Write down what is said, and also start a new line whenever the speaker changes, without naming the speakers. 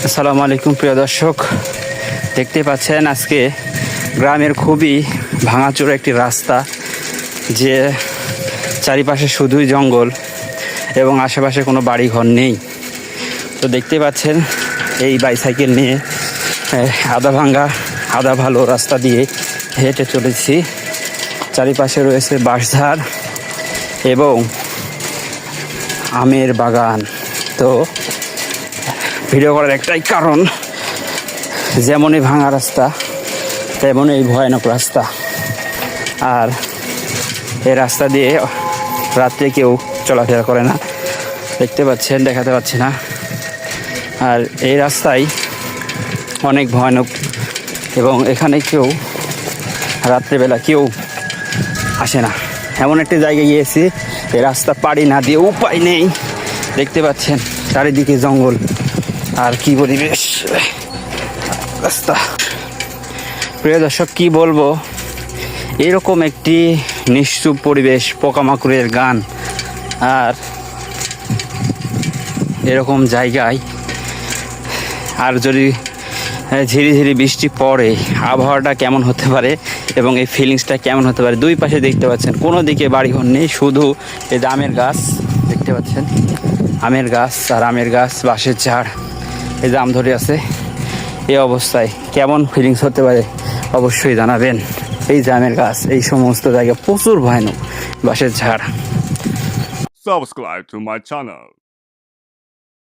আসসালামু আলাইকুম প্রিয় দর্শক, দেখতে পাচ্ছেন আজকে গ্রামের খুবই ভাঙাচোরা একটি রাস্তা, যে চারিপাশে শুধুই জঙ্গল এবং আশেপাশে কোনো বাড়িঘর নেই। তো দেখতে পাচ্ছেন এই বাইসাইকেল নিয়ে আধা ভাঙা আধা ভালো রাস্তা দিয়ে হেঁটে চলেছি। চারিপাশে রয়েছে বাঁশঝাড় এবং আমের বাগান। তো ভিডিও করার একটাই কারণ, যেমনই ভাঙা রাস্তা তেমনই ভয়ানক রাস্তা, আর এই রাস্তা দিয়ে রাত্রে কেউ চলাফেরা করে না। দেখতে পাচ্ছেন, দেখাতে পাচ্ছি না। আর এই রাস্তায় অনেক ভয়ানক এবং এখানে কেউ রাত্রেবেলা কেউ আসে না। এমন একটি জায়গায় গিয়েছি এই রাস্তা পাড়ি না দিয়ে উপায় নেই। দেখতে পাচ্ছেন চারিদিকে জঙ্গল আর কি পরিবেশ রাস্তা। প্রিয় দর্শক, কি বলবো, এরকম একটি নিশ্চুপ পরিবেশ, পোকামাকড়ের গান, আর এরকম জায়গায় আর যদি ঝিরি ঝিরি বৃষ্টি পড়ে আবহাওয়াটা কেমন হতে পারে এবং এই ফিলিংসটা কেমন হতে পারে। দুই পাশে দেখতে পাচ্ছেন কোনো দিকে বাড়িঘর নেই, শুধু এই যে আমের গাছ দেখতে পাচ্ছেন, আমের গাছ আর আমের গাছ, বাঁশের ঝাড়, এই যে আম ধরে আছে। এই অবস্থায় কেমন ফিলিংস হতে পারে অবশ্যই জানাবেন। এই যে আমের গাছ, এই সমস্ত জায়গা প্রচুর ভয়ানক, বাঁশের ঝাড়।
Subscribe to my channel.